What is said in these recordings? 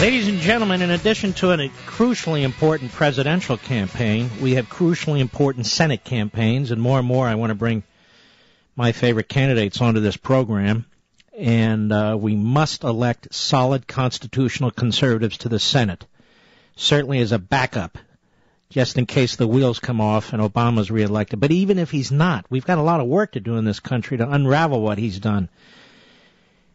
Ladies and gentlemen, in addition to a crucially important presidential campaign, we have crucially important Senate campaigns, and more I want to bring my favorite candidates onto this program. And we must elect solid constitutional conservatives to the Senate, certainly as a backup, just in case the wheels come off and Obama's reelected. But even if he's not, we've got a lot of work to do in this country to unravel what he's done.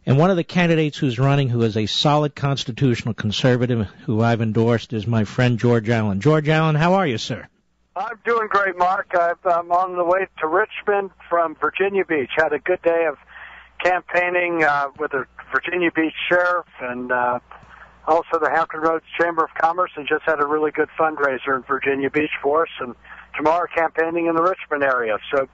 And one of the candidates who's running, who is a solid constitutional conservative, who I've endorsed, is my friend George Allen. George Allen, how are you, sir? I'm doing great, Mark. I'm on the way to Richmond from Virginia Beach. Had a good day of campaigning with the Virginia Beach Sheriff and also the Hampton Roads Chamber of Commerce, and just had a really good fundraiser in Virginia Beach for us. And tomorrow campaigning in the Richmond area. So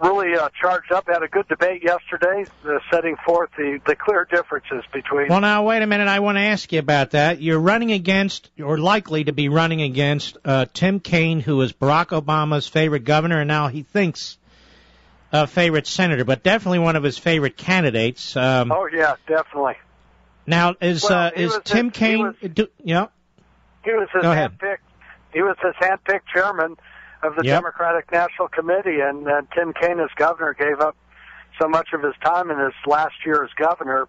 really charged up. Had a good debate yesterday, setting forth the clear differences between... Well, now, wait a minute. I want to ask you about that. You're running against, or likely to be running against, Tim Kaine, who is Barack Obama's favorite governor, and now he thinks a favorite senator, but definitely one of his favorite candidates. Oh, yeah, definitely. Now, is Tim Kaine... Yeah? He was his handpicked. He was his handpicked chairman of the Democratic National Committee, and Tim Kaine, as governor, gave up so much of his time in his last year as governor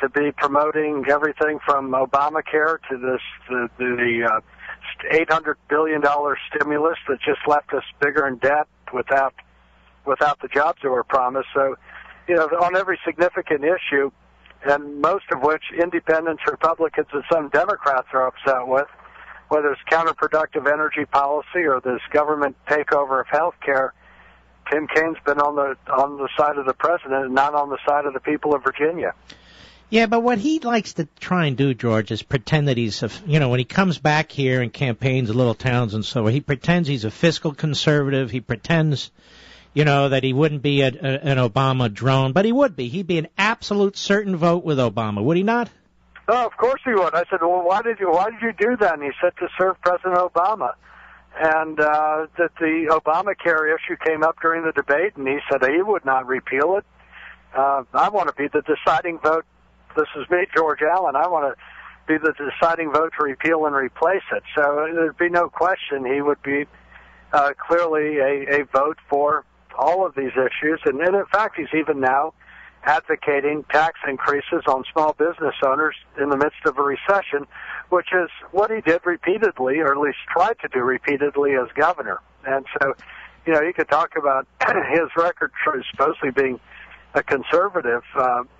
to be promoting everything from Obamacare to the $800 billion stimulus that just left us bigger in debt without the jobs that were promised. So, on every significant issue, and most of which independents, Republicans, and some Democrats are upset with, whether it's counterproductive energy policy or this government takeover of health care, Tim Kaine's been on the side of the president and not on the side of the people of Virginia. Yeah, but what he likes to try and do, George, is pretend that he's, when he comes back here and campaigns in little towns and so on, he pretends he's a fiscal conservative. He pretends, that he wouldn't be an Obama drone, but he would be. He'd be an absolute certain vote with Obama, would he not? Oh, of course he would. I said, well, why did you do that? And he said, to serve President Obama. And that the Obamacare issue came up during the debate, and he said he would not repeal it. I want to be the deciding vote. This is me, George Allen. I want to be the deciding vote to repeal and replace it. So there'd be no question he would be clearly a vote for all of these issues. And in fact, he's even now advocating tax increases on small business owners in the midst of a recession, which is what he did repeatedly, or at least tried to do repeatedly as governor. And so, you could talk about his record supposedly being a conservative.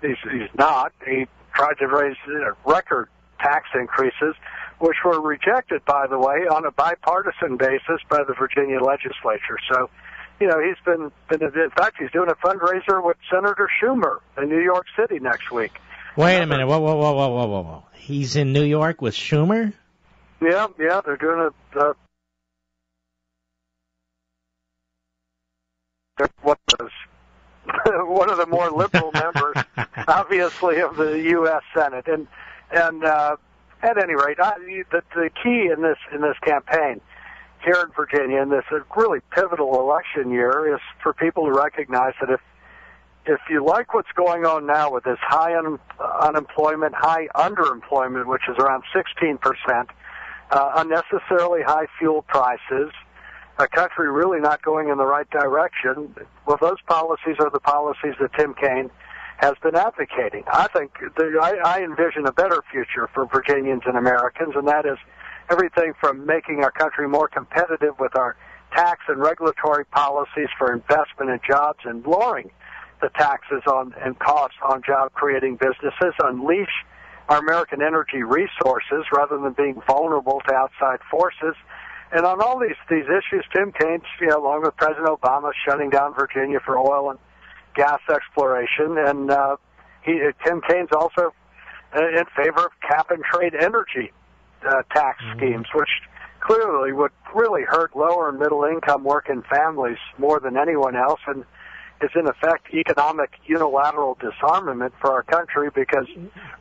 He's not. He tried to raise record tax increases, which were rejected, by the way, on a bipartisan basis by the Virginia legislature. So, he's been, in fact, he's doing a fundraiser with Senator Schumer in New York City next week. Wait a minute. Whoa. He's in New York with Schumer? Yeah, they're doing one of the more liberal members, obviously, of the U.S. Senate. And at any rate, the key in this campaign here in Virginia, in this really pivotal election year, is for people to recognize that if you like what's going on now with this high unemployment, high underemployment, which is around 16%, unnecessarily high fuel prices, a country really not going in the right direction, well, those policies are the policies that Tim Kaine has been advocating. I think I envision a better future for Virginians and Americans, and that is everything from making our country more competitive with our tax and regulatory policies for investment and jobs, and lowering the taxes on and costs on job-creating businesses, unleash our American energy resources rather than being vulnerable to outside forces. And on all these issues, Tim Kaine, along with President Obama, shutting down Virginia for oil and gas exploration, and Tim Kaine's also in favor of cap-and-trade energy tax schemes, which clearly would really hurt lower and middle-income working families more than anyone else, and is in effect economic unilateral disarmament for our country, because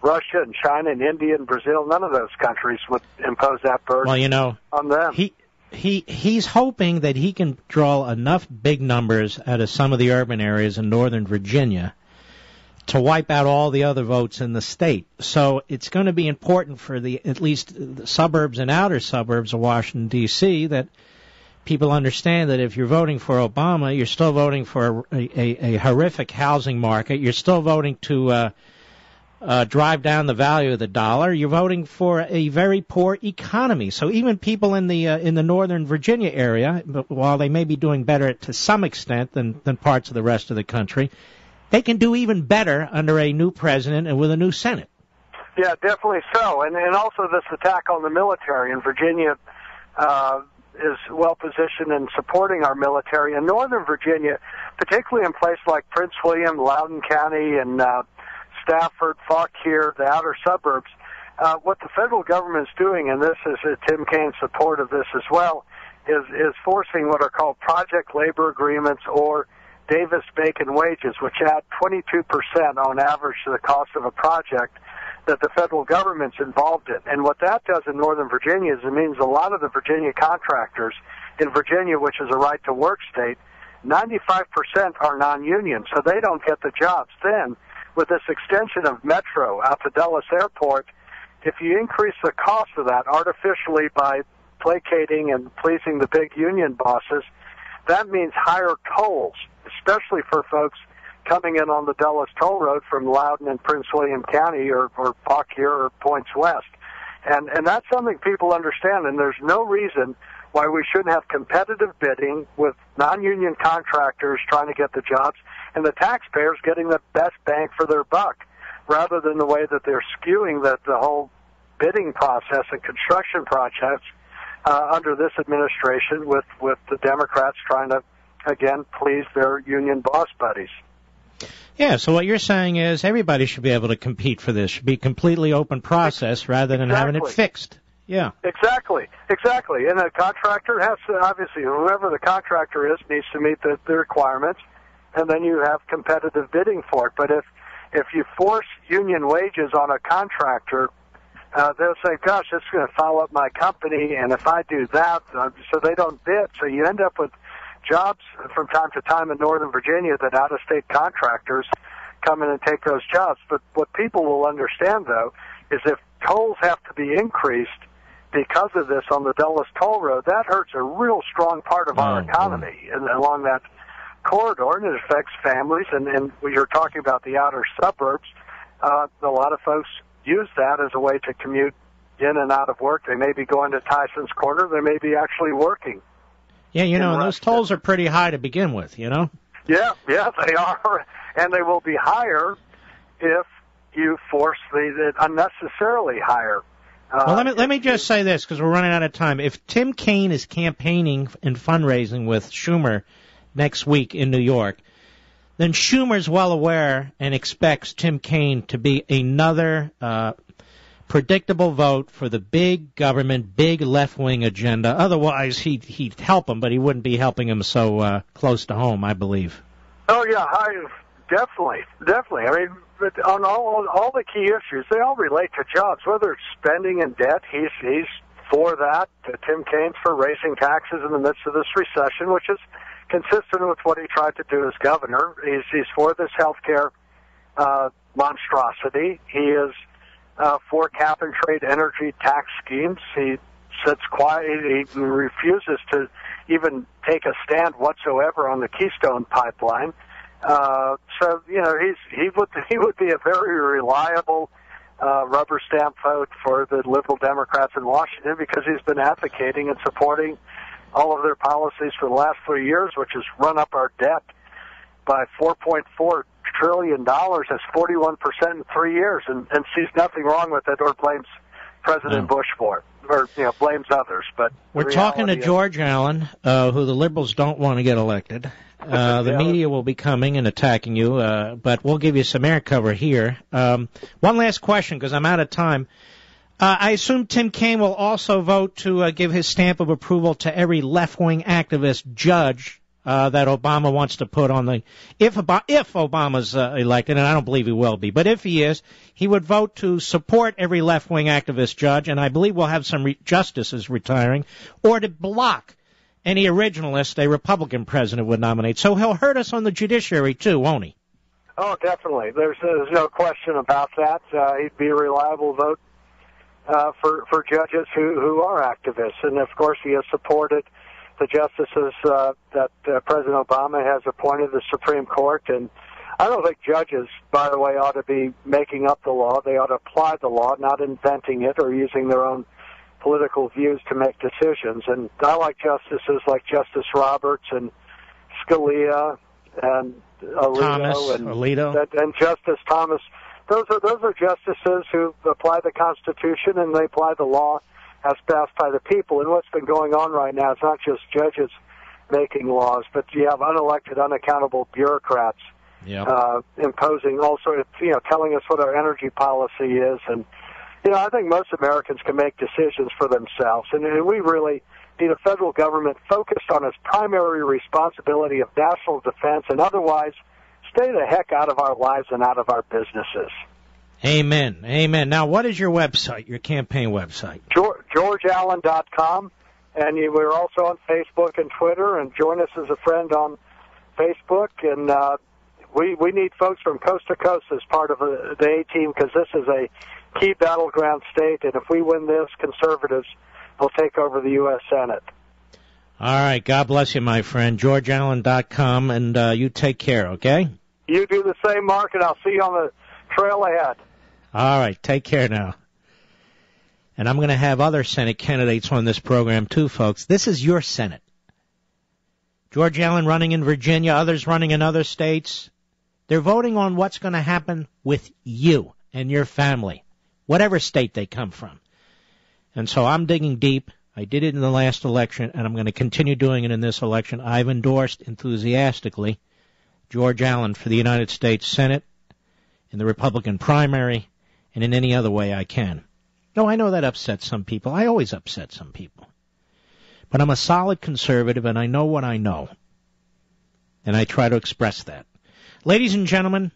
Russia and China and India and Brazil, none of those countries would impose that burden on them. He's hoping that he can draw enough big numbers out of some of the urban areas in northern Virginia to wipe out all the other votes in the state. So it's going to be important for at least the suburbs and outer suburbs of Washington, D.C., that people understand that if you're voting for Obama, you're still voting for a horrific housing market. You're still voting to drive down the value of the dollar. You're voting for a very poor economy. So even people in the Northern Virginia area, while they may be doing better to some extent than parts of the rest of the country, they can do even better under a new president and with a new Senate. Yeah, definitely so. And also this attack on the military in Virginia is well positioned in supporting our military. In Northern Virginia, particularly in places like Prince William, Loudoun County, and Stafford, Fauquier, the outer suburbs, what the federal government is doing, and this is Tim Kaine's support of this as well, is forcing what are called project labor agreements or Davis-Bacon wages, which add 22% on average to the cost of a project that the federal government's involved in. And what that does in Northern Virginia is it means a lot of the Virginia contractors in Virginia, which is a right-to-work state, 95% are non-union, so they don't get the jobs. Then, with this extension of Metro out to Dulles Airport, if you increase the cost of that artificially by placating and pleasing the big union bosses, that means higher tolls, especially for folks coming in on the Dulles Toll Road from Loudoun and Prince William County or Fauquier or Points West. And that's something people understand, and there's no reason why we shouldn't have competitive bidding with non-union contractors trying to get the jobs and the taxpayers getting the best bang for their buck, rather than the way that they're skewing the whole bidding process and construction projects under this administration with the Democrats trying to, again, please their union boss buddies. Yeah, so what you're saying is everybody should be able to compete for this. Should be a completely open process rather than having it fixed. Yeah. Exactly. And a contractor has to, obviously, whoever the contractor is needs to meet the requirements, and then you have competitive bidding for it. But if you force union wages on a contractor, they'll say, gosh, it's going to foul up my company, and if I do that, so they don't bid. So you end up with jobs from time to time in Northern Virginia that out-of-state contractors come in and take those jobs. But what people will understand, though, is if tolls have to be increased because of this on the Dulles Toll Road, that hurts a real strong part of our economy and along that corridor, and it affects families. And when you're talking about the outer suburbs, a lot of folks use that as a way to commute in and out of work. They may be going to Tyson's Corner. They may be actually working. Yeah, and those tolls are pretty high to begin with, Yeah, they are. And they will be higher if you force the unnecessarily higher. Well, let me just say this, because we're running out of time. If Tim Kaine is campaigning and fundraising with Schumer next week in New York, then Schumer's well aware and expects Tim Kaine to be another predictable vote for the big government, big left-wing agenda. Otherwise, he'd help him, but he wouldn't be helping him so close to home, I believe. Oh, yeah, definitely. I mean, but on all the key issues, they all relate to jobs, whether it's spending and debt. He's for that. Tim Kaine's for raising taxes in the midst of this recession, which is consistent with what he tried to do as governor. He's for this health care monstrosity. He is for cap-and-trade energy tax schemes. He sits quiet. He refuses to even take a stand whatsoever on the Keystone Pipeline. So he would be a very reliable rubber stamp vote for the liberal Democrats in Washington, because he's been advocating and supporting all of their policies for the last 3 years, which has run up our debt by $4.4 trillion. That's 41% in 3 years, and sees nothing wrong with it or blames President Bush for it, or blames others. But we're talking to George Allen, who the liberals don't want to get elected. The media will be coming and attacking you, but we'll give you some air cover here. One last question, because I'm out of time. I assume Tim Kaine will also vote to give his stamp of approval to every left-wing activist judge that Obama wants to put on the... If Obama's elected, and I don't believe he will be, but if he is, he would vote to support every left-wing activist judge, and I believe we'll have some justices retiring, or to block any originalist a Republican president would nominate. So he'll hurt us on the judiciary, too, won't he? Oh, definitely. There's no question about that. He'd be a reliable vote for judges who are activists. And, of course, he has supported the justices that President Obama has appointed to the Supreme Court. And I don't think judges, by the way, ought to be making up the law. They ought to apply the law, not inventing it or using their own political views to make decisions. And I like justices like Justice Roberts and Scalia and Alito and Justice Thomas. Those are justices who apply the Constitution and they apply the law as passed by the people. And what's been going on right now is not just judges making laws, but you have unelected, unaccountable bureaucrats imposing all sorts of, telling us what our energy policy is. And, I think most Americans can make decisions for themselves. And we really need a federal government focused on its primary responsibility of national defense and otherwise stay the heck out of our lives and out of our businesses. Amen. Amen. Now, what is your website, your campaign website? GeorgeAllen.com. And we're also on Facebook and Twitter, and join us as a friend on Facebook. And we need folks from coast to coast as part of the A-team because this is a key battleground state. And if we win this, conservatives will take over the U.S. Senate. All right. God bless you, my friend. GeorgeAllen.com, and you take care, okay? You do the same, Mark, and I'll see you on the trail ahead. All right. Take care now. And I'm going to have other Senate candidates on this program, too, folks. This is your Senate. George Allen running in Virginia, others running in other states. They're voting on what's going to happen with you and your family, whatever state they come from. And so I'm digging deep. I did it in the last election, and I'm going to continue doing it in this election. I've endorsed enthusiastically George Allen for the United States Senate, in the Republican primary, and in any other way I can. No, I know that upsets some people. I always upset some people. But I'm a solid conservative, and I know what I know. And I try to express that. Ladies and gentlemen,